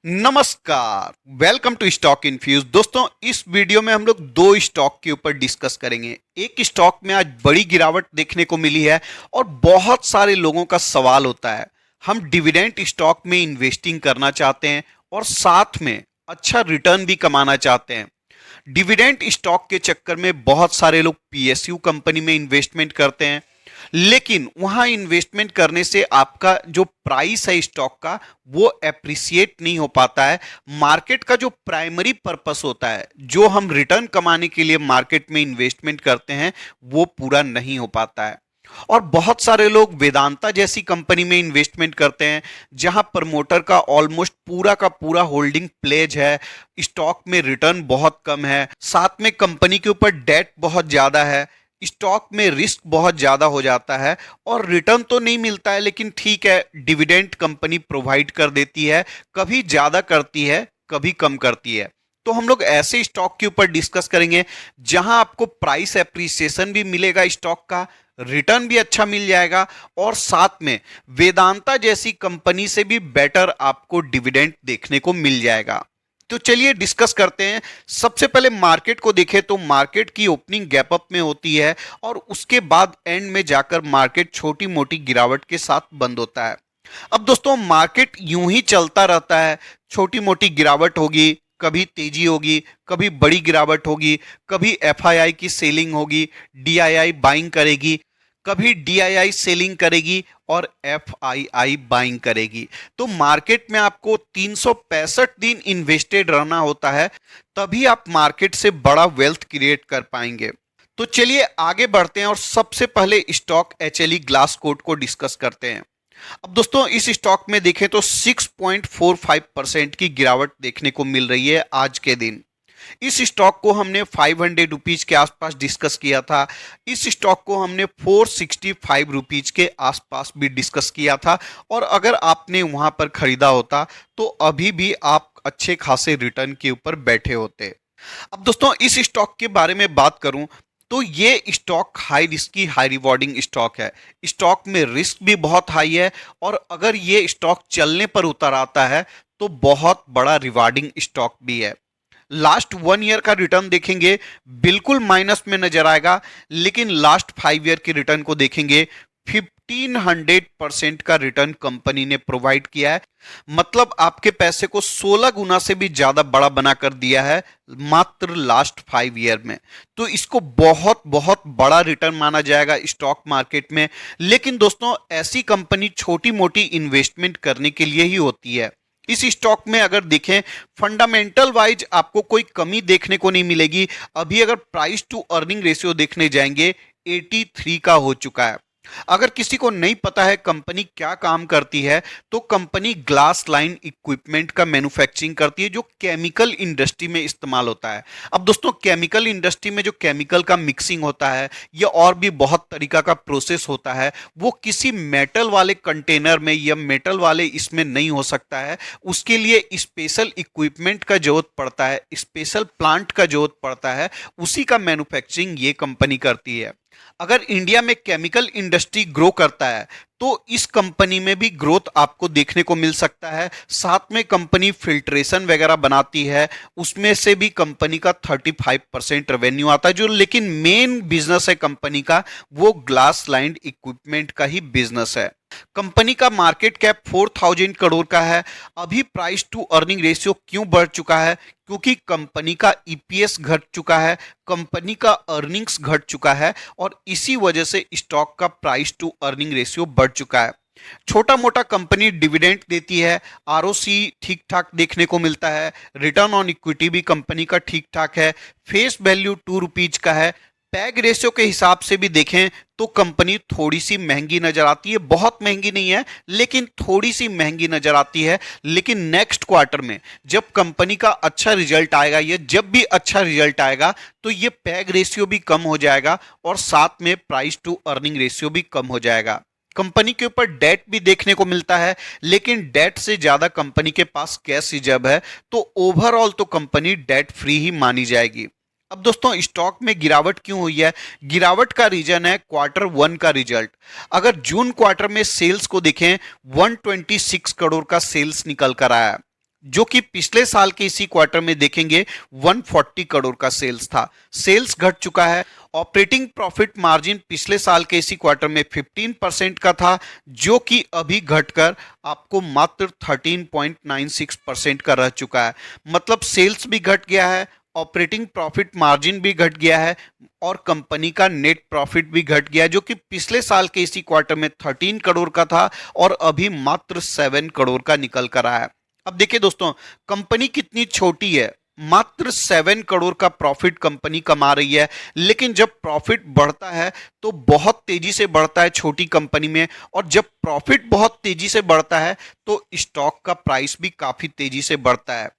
नमस्कार। Welcome to stock infuse. दोस्तों, इस वीडियो में हम लोग दो स्टॉक के ऊपर डिस्कस करेंगे। एक स्टॉक में आज बड़ी गिरावट देखने को मिली है और बहुत सारे लोगों का सवाल होता है, हम डिविडेंड स्टॉक में इन्वेस्टिंग करना चाहते हैं और साथ में अच्छा रिटर्न भी कमाना चाहते हैं। डिविडेंड स्टॉक के चक्कर में बहुत सारे लोग पीएसयू कंपनी में इन्वेस्टमेंट करते हैं, लेकिन वहां इन्वेस्टमेंट करने से आपका जो प्राइस है स्टॉक का वो एप्रिसिएट नहीं हो पाता है। मार्केट का जो प्राइमरी पर्पस होता है, जो हम रिटर्न कमाने के लिए मार्केट में इन्वेस्टमेंट करते हैं, वो पूरा नहीं हो पाता है। और बहुत सारे लोग वेदांता जैसी कंपनी में इन्वेस्टमेंट करते हैं, जहां प्रमोटर का ऑलमोस्ट पूरा का पूरा होल्डिंग प्लेज है, स्टॉक में रिटर्न बहुत कम है, साथ में कंपनी के ऊपर डेट बहुत ज्यादा है, स्टॉक में रिस्क बहुत ज्यादा हो जाता है और रिटर्न तो नहीं मिलता है, लेकिन ठीक है, डिविडेंड कंपनी प्रोवाइड कर देती है, कभी ज्यादा करती है कभी कम करती है। तो हम लोग ऐसे स्टॉक के ऊपर डिस्कस करेंगे जहां आपको प्राइस एप्रिसिएशन भी मिलेगा, स्टॉक का रिटर्न भी अच्छा मिल जाएगा और साथ में वेदांता जैसी कंपनी से भी बेटर आपको डिविडेंड देखने को मिल जाएगा। तो चलिए डिस्कस करते हैं। सबसे पहले मार्केट को देखें तो मार्केट की ओपनिंग गैप अप में होती है और उसके बाद एंड में जाकर मार्केट छोटी मोटी गिरावट के साथ बंद होता है। अब दोस्तों, मार्केट यूं ही चलता रहता है, छोटी मोटी गिरावट होगी, कभी तेजी होगी, कभी बड़ी गिरावट होगी, कभी एफआईआई की सेलिंग होगी, डीआईआई बाइंग करेगी, कभी डीआईआई सेलिंग करेगी और एफआईआई बाइंग करेगी। तो मार्केट में आपको 365 दिन इन्वेस्टेड रहना होता है, तभी आप मार्केट से बड़ा वेल्थ क्रिएट कर पाएंगे। तो चलिए आगे बढ़ते हैं और सबसे पहले स्टॉक एचएलई ग्लास कोट को डिस्कस करते हैं। अब दोस्तों, इस स्टॉक में देखें तो 6.45% की गिरावट देखने को मिल रही है आज के दिन। इस स्टॉक को हमने 500 रुपीज के आसपास डिस्कस किया था। इस स्टॉक को हमने 465 रुपीज के आसपास भी डिस्कस किया था और अगर आपने वहां पर खरीदा होता तो अभी भी आप अच्छे खासे रिटर्न के ऊपर बैठे होते। अब दोस्तों, इस स्टॉक के बारे में बात करूं तो ये stock high risky high rewarding stock है। स्टॉक में रिस्क भी बहुत हाई है और अगर ये स्टॉक चलने पर उतर आता है तो बहुत बड़ा रिवॉर्डिंग स्टॉक भी है। लास्ट 1 ईयर का रिटर्न देखेंगे बिल्कुल माइनस में नजर आएगा, लेकिन लास्ट 5 ईयर के रिटर्न को देखेंगे 1500% का रिटर्न कंपनी ने प्रोवाइड किया है। मतलब आपके पैसे को 16 गुना से भी ज्यादा बड़ा बनाकर दिया है मात्र लास्ट 5 ईयर में। तो इसको बहुत बहुत बड़ा रिटर्न माना जाएगा स्टॉक मार्केट में। लेकिन दोस्तों, ऐसी कंपनी छोटी मोटी इन्वेस्टमेंट करने के लिए ही होती है। इस स्टॉक में अगर देखें, फंडामेंटल वाइज आपको कोई कमी देखने को नहीं मिलेगी। अभी अगर प्राइस टू अर्निंग रेशियो देखने जाएंगे 83 का हो चुका है। अगर किसी को नहीं पता है कंपनी क्या काम करती है, तो कंपनी ग्लास लाइन इक्विपमेंट का मैन्युफैक्चरिंग करती है, जो केमिकल इंडस्ट्री में इस्तेमाल होता है। अब दोस्तों, केमिकल इंडस्ट्री में जो केमिकल का मिक्सिंग होता है या और भी बहुत तरीका का प्रोसेस होता है, वो किसी मेटल वाले कंटेनर में या मेटल वाले इसमें नहीं हो सकता है। उसके लिए स्पेशल इक्विपमेंट का जरूरत पड़ता है, स्पेशल प्लांट का जरूरत पड़ता है। उसी का मैन्युफैक्चरिंग ये कंपनी करती है। अगर इंडिया में केमिकल इंडस्ट्री ग्रो करता है तो इस कंपनी में भी ग्रोथ आपको देखने को मिल सकता है। साथ में कंपनी फिल्ट्रेशन वगैरह बनाती है, उसमें से भी कंपनी का 35% रेवेन्यू आता है। जो लेकिन मेन बिजनेस है कंपनी का, वो ग्लास लाइंड इक्विपमेंट का ही बिजनेस है। कंपनी का मार्केट कैप 4000 करोड़ का है। अभी प्राइस टू अर्निंग रेशियो क्यों बढ़ चुका है? क्योंकि कंपनी का ईपीएस घट चुका है, कंपनी का अर्निंग्स घट चुका है और इसी वजह से स्टॉक का प्राइस टू अर्निंग रेशियो बढ़ चुका है। छोटा मोटा कंपनी डिविडेंड देती है, आरओसी ठीक ठाक देखने को मिलता है, रिटर्न ऑन इक्विटी भी कंपनी का ठीक ठाक है, फेस वैल्यू 2 रुपीज का है। पैग रेशियो के हिसाब से भी देखें तो कंपनी थोड़ी सी महंगी नजर आती है, बहुत महंगी नहीं है लेकिन थोड़ी सी महंगी नजर आती है। लेकिन नेक्स्ट क्वार्टर में जब कंपनी का अच्छा रिजल्ट आएगा, या जब भी अच्छा रिजल्ट आएगा, तो ये पैग रेशियो भी कम हो जाएगा और साथ में प्राइस टू अर्निंग रेशियो भी कम हो जाएगा। कंपनी के ऊपर डेट भी देखने को मिलता है, लेकिन डेट से ज्यादा कंपनी के पास कैश रिजर्व है, तो ओवरऑल तो कंपनी डेट फ्री ही मानी जाएगी। अब दोस्तों, स्टॉक में गिरावट क्यों हुई है? गिरावट का रीजन है Q1 का रिजल्ट। अगर जून क्वार्टर में सेल्स को देखें, 126 करोड़ का सेल्स निकल कर आया। जो कि पिछले साल के इसी क्वार्टर में देखेंगे 140 करोड़ का सेल्स था। सेल्स घट चुका है। ऑपरेटिंग प्रॉफिट मार्जिन पिछले साल के इसी क्वार्टर में 15% का था, जो कि अभी घटकर आपको मात्र 13.96% का रह चुका है। मतलब सेल्स भी घट गया है, ऑपरेटिंग प्रॉफिट मार्जिन भी घट गया है और कंपनी का नेट प्रॉफिट भी घट गया, जो कि पिछले साल के इसी क्वार्टर में 13 करोड़ का था और अभी मात्र 7 करोड़ का निकल कर आया है। अब देखिए दोस्तों, कंपनी कितनी छोटी है, मात्र 7 करोड़ का प्रॉफिट कंपनी कमा रही है। लेकिन जब प्रॉफिट बढ़ता है तो बहुत तेजी से बढ़ता है छोटी कंपनी में, और जब प्रॉफिट बहुत तेजी से बढ़ता है तो स्टॉक का प्राइस भी काफी तेजी से बढ़ता है।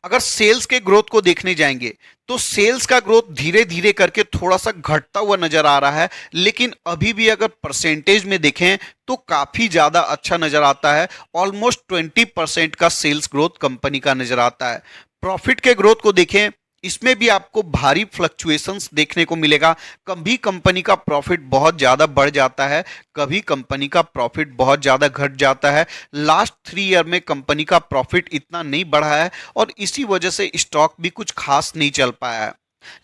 अगर सेल्स के ग्रोथ को देखने जाएंगे तो सेल्स का ग्रोथ धीरे धीरे करके थोड़ा सा घटता हुआ नजर आ रहा है, लेकिन अभी भी अगर परसेंटेज में देखें तो काफी ज्यादा अच्छा नजर आता है। ऑलमोस्ट 20% का सेल्स ग्रोथ कंपनी का नजर आता है। प्रॉफिट के ग्रोथ को देखें, इसमें भी आपको भारी फ्लक्चुएशंस देखने को मिलेगा। कभी कंपनी का प्रॉफिट बहुत ज्यादा बढ़ जाता है, कभी कंपनी का प्रॉफिट बहुत ज्यादा घट जाता है। लास्ट 3 ईयर में कंपनी का प्रॉफिट इतना नहीं बढ़ा है और इसी वजह से स्टॉक भी कुछ खास नहीं चल पाया है।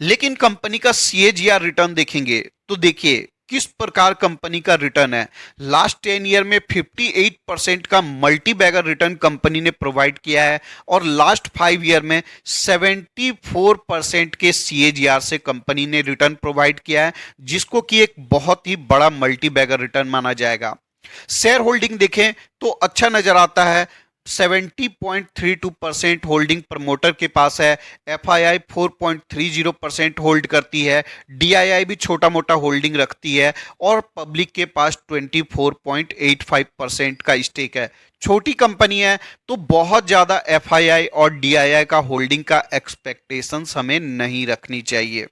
लेकिन कंपनी का सीएजीआर रिटर्न देखेंगे तो देखिए किस प्रकार कंपनी का रिटर्न है। लास्ट 10 ईयर में 58% का मल्टी बैगर रिटर्न कंपनी ने प्रोवाइड किया है और लास्ट 5 ईयर में 74% के सीएजीआर से कंपनी ने रिटर्न प्रोवाइड किया है, जिसको कि एक बहुत ही बड़ा मल्टी बैगर रिटर्न माना जाएगा। शेयर होल्डिंग देखें तो अच्छा नजर आता है। 70.32% होल्डिंग प्रमोटर के पास है। एफआईआई 4.30% होल्ड करती है। डीआईआई भी छोटा मोटा होल्डिंग रखती है और पब्लिक के पास 24.85% का स्टेक है। छोटी कंपनी है तो बहुत ज्यादा एफआईआई और डीआईआई का होल्डिंग का एक्सपेक्टेशंस हमें नहीं रखनी चाहिए।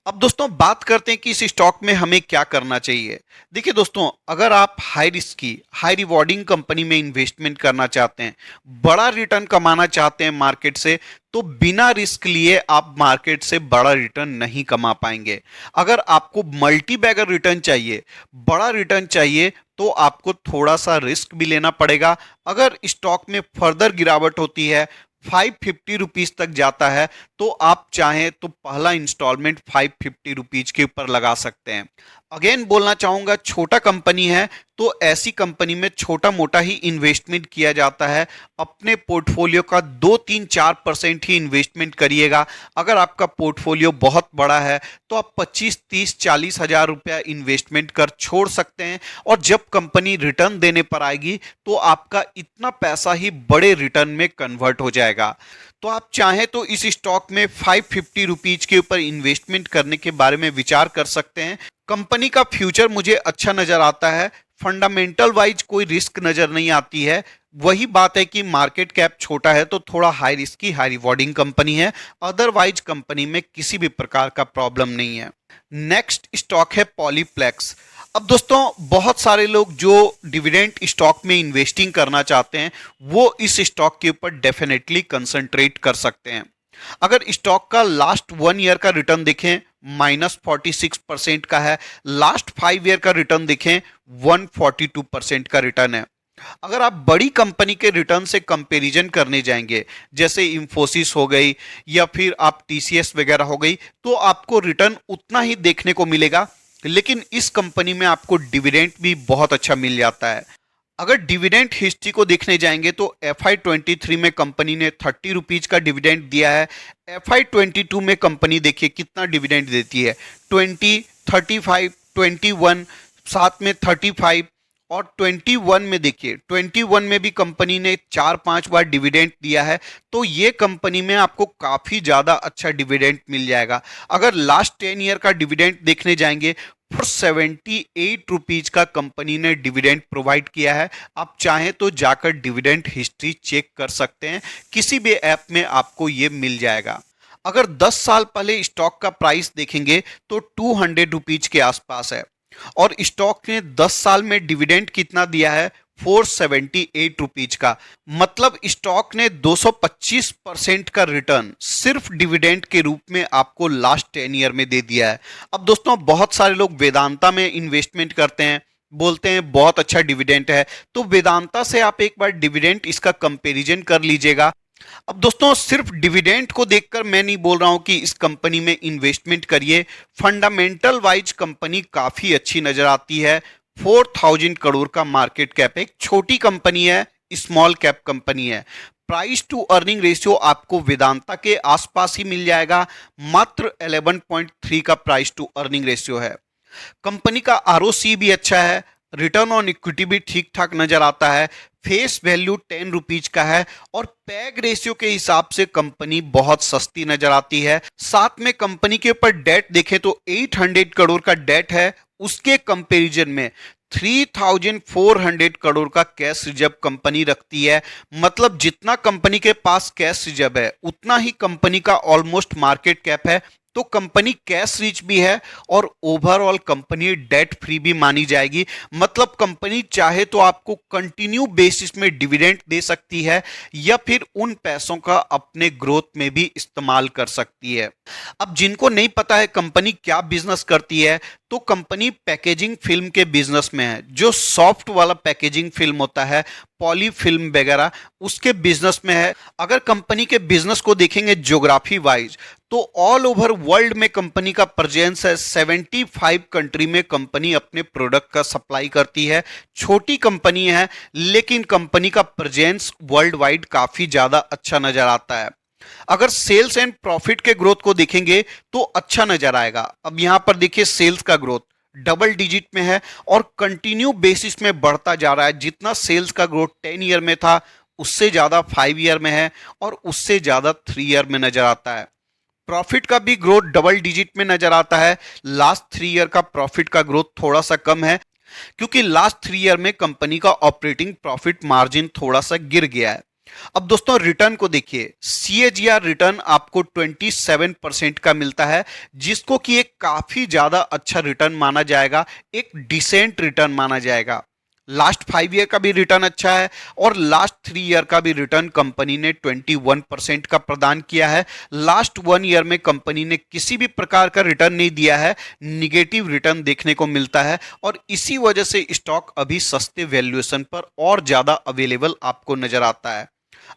अब दोस्तों बात करते हैं कि इस स्टॉक में हमें क्या करना चाहिए। देखिए दोस्तों, अगर आप high risky high rewarding company में इन्वेस्टमेंट करना चाहते हैं, बड़ा रिटर्न कमाना चाहते हैं मार्केट से, तो बिना रिस्क लिए आप मार्केट से बड़ा रिटर्न नहीं कमा पाएंगे। अगर आपको मल्टी बैगर रिटर्न चाहिए, बड़ा रिटर्न चाहिए, तो आपको थोड़ा सा रिस्क भी लेना पड़ेगा। अगर स्टॉक में फर्दर गिरावट होती है, 550 रुपीज तक जाता है, तो आप चाहें तो पहला इंस्टॉलमेंट 550 रुपीज के ऊपर लगा सकते हैं। अगेन बोलना चाहूंगा, छोटा कंपनी है तो ऐसी कंपनी में छोटा मोटा ही इन्वेस्टमेंट किया जाता है। अपने पोर्टफोलियो का 2-3-4% ही इन्वेस्टमेंट करिएगा। अगर आपका पोर्टफोलियो बहुत बड़ा है तो आप 25-30-40 हजार रुपया इन्वेस्टमेंट कर छोड़ सकते हैं, और जब कंपनी रिटर्न देने पर आएगी तो आपका इतना पैसा ही बड़े रिटर्न में कन्वर्ट हो जाएगा। तो आप चाहें तो इस स्टॉक में 550 रुपीज के ऊपर इन्वेस्टमेंट करने के बारे में विचार कर सकते हैं। कंपनी का फ्यूचर मुझे अच्छा नजर आता है। फंडामेंटल वाइज कोई रिस्क नजर नहीं आती है। वही बात है कि मार्केट कैप छोटा है तो थोड़ा high risky high rewarding company है। अदरवाइज कंपनी में किसी भी प्रकार का प्रॉब्लम नहीं है। नेक्स्ट स्टॉक है पॉलीप्लेक्स। अब दोस्तों, बहुत सारे लोग जो डिविडेंड स्टॉक में इन्वेस्टिंग करना चाहते हैं वो इस स्टॉक के ऊपर डेफिनेटली कंसंट्रेट कर सकते हैं। अगर स्टॉक का लास्ट 1 ईयर का रिटर्न देखें, -46% का है। लास्ट 5 ईयर का रिटर्न देखें, 142% का रिटर्न है। अगर आप बड़ी कंपनी के रिटर्न से कंपैरिजन करने जाएंगे, जैसे इंफोसिस हो गई या फिर आप टीसीएस वगैरह हो गई, तो आपको रिटर्न उतना ही देखने को मिलेगा। लेकिन इस कंपनी में आपको डिविडेंड भी बहुत अच्छा मिल जाता है। अगर डिविडेंड हिस्ट्री को देखने जाएंगे तो FY23 में कंपनी ने 30 रुपीज का डिविडेंड दिया है। FY22 में कंपनी देखिए कितना डिविडेंड देती है, 20, 35, 21, साथ में 35, और 21 में देखिए 21 में भी कंपनी ने 4-5 बार डिविडेंड दिया है। तो ये कंपनी में आपको काफी ज्यादा अच्छा डिविडेंड मिल जाएगा। अगर लास्ट 10 ईयर का डिविडेंड देखने जाएंगे, 78 रुपीज का कंपनी ने डिविडेंड प्रोवाइड किया है। आप चाहें तो जाकर डिविडेंड हिस्ट्री चेक कर सकते हैं, किसी भी ऐप में आपको ये मिल जाएगा। अगर 10 साल पहले स्टॉक का प्राइस देखेंगे तो 200 रुपीज के आसपास है, और स्टॉक ने 10 साल में डिविडेंड कितना दिया है, 478 रुपीज का। मतलब स्टॉक ने 225% का रिटर्न सिर्फ डिविडेंड के रूप में आपको लास्ट 10 ईयर में दे दिया है। अब दोस्तों, बहुत सारे लोग वेदांता में इन्वेस्टमेंट करते हैं, बोलते हैं बहुत अच्छा डिविडेंड है। तो वेदांता से आप एक बार डिविडेंड इसका कंपैरिजन कर लीजिएगा। अब दोस्तों सिर्फ डिविडेंड को देखकर मैं नहीं बोल रहा हूं कि इस कंपनी में इन्वेस्टमेंट करिए। फंडामेंटल वाइज कंपनी काफी अच्छी नजर आती है। 4000 करोड़ का मार्केट कैप है, एक छोटी कंपनी है, स्मॉल कैप कंपनी है। प्राइस टू अर्निंग रेशियो आपको वेदांता के आसपास ही मिल जाएगा, मात्र 11.3 का प्राइस टू अर्निंग रेशियो है। कंपनी का आरओसी भी अच्छा है, रिटर्न ऑन इक्विटी भी ठीक ठाक नजर आता है। फेस वैल्यू 10 रुपीज का है और पैग रेशियो के हिसाब से कंपनी बहुत सस्ती नजर आती है। साथ में कंपनी के ऊपर डेट देखें तो 800 करोड़ का डेट है, उसके कंपैरिजन में 3400 करोड़ का कैश रिजर्व कंपनी रखती है। मतलब जितना कंपनी के पास कैश रिजर्व है उतना ही कंपनी का ऑलमोस्ट मार्केट कैप है। तो कंपनी कैश रिच भी है और ओवरऑल कंपनी डेट फ्री भी मानी जाएगी। मतलब कंपनी चाहे तो आपको कंटिन्यू बेसिस में डिविडेंड दे सकती है या फिर उन पैसों का अपने ग्रोथ में भी इस्तेमाल कर सकती है। अब जिनको नहीं पता है कंपनी क्या बिजनेस करती है, तो कंपनी पैकेजिंग फिल्म के बिजनेस में है। जो सॉफ्ट वाला पैकेजिंग फिल्म होता है, पॉली फिल्म वगैरह, उसके बिजनेस में है। अगर कंपनी के बिजनेस को देखेंगे ज्योग्राफी वाइज तो ऑल ओवर वर्ल्ड में कंपनी का प्रेजेंस है। 75 कंट्री में कंपनी अपने प्रोडक्ट का सप्लाई करती है। छोटी कंपनी है लेकिन कंपनी का प्रेजेंस वर्ल्ड वाइड काफी ज्यादा अच्छा नजर आता है। अगर सेल्स एंड प्रॉफिट के ग्रोथ को देखेंगे तो अच्छा नजर आएगा। अब यहां पर देखिए सेल्स का ग्रोथ डबल डिजिट में है और कंटिन्यू बेसिस में बढ़ता जा रहा है। जितना सेल्स का ग्रोथ 10 ईयर में था उससे ज्यादा 5 ईयर में है और उससे ज्यादा 3 ईयर में नजर आता है। प्रॉफिट का भी ग्रोथ डबल डिजिट में नजर आता है। लास्ट 3 ईयर का प्रॉफिट का ग्रोथ थोड़ा सा कम है क्योंकि लास्ट 3 ईयर में कंपनी का ऑपरेटिंग प्रॉफिट मार्जिन थोड़ा सा गिर गया है। अब दोस्तों रिटर्न को देखिए, सीएजीआर रिटर्न आपको 27% का मिलता है, जिसको कि एक काफी ज्यादा अच्छा रिटर्न माना जाएगा, एक डिसेंट रिटर्न माना जाएगा। लास्ट 5 ईयर का भी रिटर्न अच्छा है और लास्ट 3 ईयर का भी रिटर्न कंपनी ने 21% का प्रदान किया है। लास्ट 1 ईयर में कंपनी ने किसी भी प्रकार का रिटर्न नहीं दिया है, निगेटिव रिटर्न देखने को मिलता है और इसी वजह से स्टॉक अभी सस्ते वैल्यूएशन पर और ज्यादा अवेलेबल आपको नजर आता है।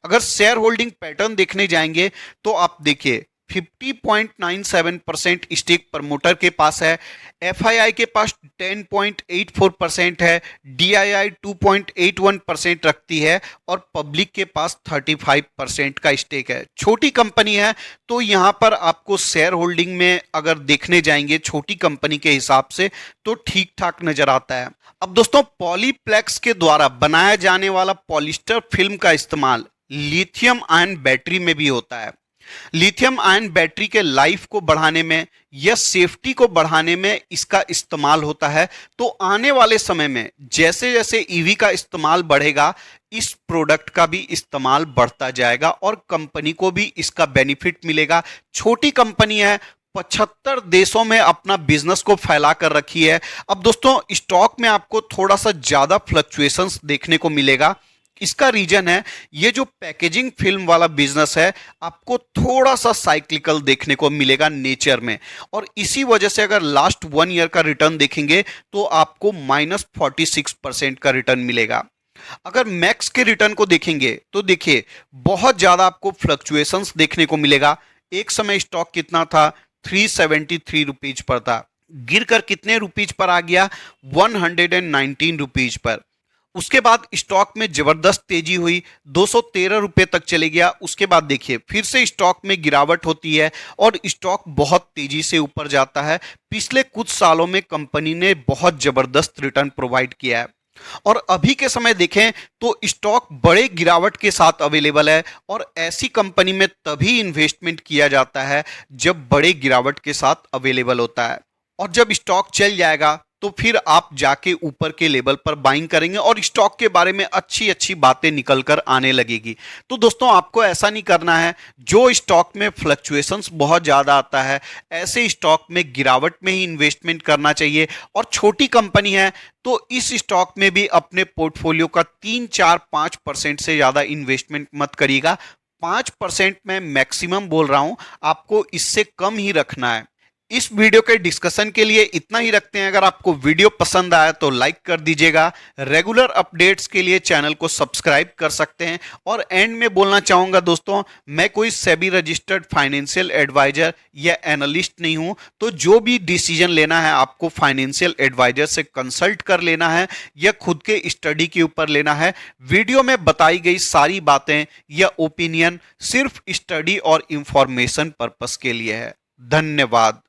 अगर शेयर होल्डिंग पैटर्न देखने जाएंगे तो आप देखिए 50.97% स्टेक प्रमोटर के पास है, एफआईआई के पास 10.84% है, डीआईआई 2.81% रखती है और पब्लिक के पास 35% का स्टेक है। छोटी कंपनी है तो यहां पर आपको शेयर होल्डिंग में अगर देखने जाएंगे छोटी कंपनी के हिसाब से तो ठीक ठाक नजर आता है। अब दोस्तों पॉलीप्लेक्स के द्वारा बनाया जाने वाला पॉलिस्टर फिल्म का इस्तेमाल लिथियम आयन बैटरी में भी होता है। लिथियम आयन बैटरी के लाइफ को बढ़ाने में या सेफ्टी को बढ़ाने में इसका इस्तेमाल होता है। तो आने वाले समय में जैसे जैसे ईवी का इस्तेमाल बढ़ेगा इस प्रोडक्ट का भी इस्तेमाल बढ़ता जाएगा और कंपनी को भी इसका बेनिफिट मिलेगा। छोटी कंपनी है, 75 देशों में अपना बिजनेस को फैला कर रखी है। अब दोस्तों स्टॉक में आपको थोड़ा सा ज्यादा फ्लक्चुएशंस देखने को मिलेगा। इसका रीजन है ये जो पैकेजिंग फिल्म वाला बिजनेस है आपको थोड़ा सा साइक्लिकल देखने को मिलेगा नेचर में और इसी वजह से अगर लास्ट 1 ईयर का रिटर्न देखेंगे तो आपको -46% का रिटर्न मिलेगा। अगर मैक्स के रिटर्न को देखेंगे तो देखिए बहुत ज्यादा आपको फ्लक्चुएशंस देखने को मिलेगा। एक समय स्टॉक कितना था, 373 रुपीज पर था, गिरकर कितने रुपीज पर आ गया, 119 रुपीज पर। उसके बाद स्टॉक में जबरदस्त तेजी हुई, 213 रुपए तक चले गया। उसके बाद देखिए फिर से स्टॉक में गिरावट होती है और स्टॉक बहुत तेजी से ऊपर जाता है। पिछले कुछ सालों में कंपनी ने बहुत जबरदस्त रिटर्न प्रोवाइड किया है और अभी के समय देखें तो स्टॉक बड़े गिरावट के साथ अवेलेबल है और ऐसी कंपनी में तभी इन्वेस्टमेंट किया जाता है जब बड़े गिरावट के साथ अवेलेबल होता है और जब स्टॉक चल जाएगा तो फिर आप जाके ऊपर के लेवल पर बाइंग करेंगे और स्टॉक के बारे में अच्छी अच्छी बातें निकल कर आने लगेगी। तो दोस्तों आपको ऐसा नहीं करना है। जो स्टॉक में फ्लक्चुएशंस बहुत ज़्यादा आता है ऐसे स्टॉक में गिरावट में ही इन्वेस्टमेंट करना चाहिए और छोटी कंपनी है तो इस स्टॉक में भी अपने पोर्टफोलियो का 3-4-5% से ज़्यादा इन्वेस्टमेंट मत करिएगा। 5% मैं मैक्सिमम बोल रहा हूँ, आपको इससे कम ही रखना है। इस वीडियो के डिस्कशन के लिए इतना ही रखते हैं। अगर आपको वीडियो पसंद आया तो लाइक कर दीजिएगा। रेगुलर अपडेट्स के लिए चैनल को सब्सक्राइब कर सकते हैं। और एंड में बोलना चाहूंगा दोस्तों, मैं कोई सेबी रजिस्टर्ड फाइनेंशियल एडवाइजर या एनालिस्ट नहीं हूं, तो जो भी डिसीजन लेना है आपको फाइनेंशियल एडवाइजर से कंसल्ट कर लेना है या खुद के स्टडी के ऊपर लेना है। वीडियो में बताई गई सारी बातें या ओपिनियन सिर्फ स्टडी और इंफॉर्मेशन पर्पस के लिए है। धन्यवाद।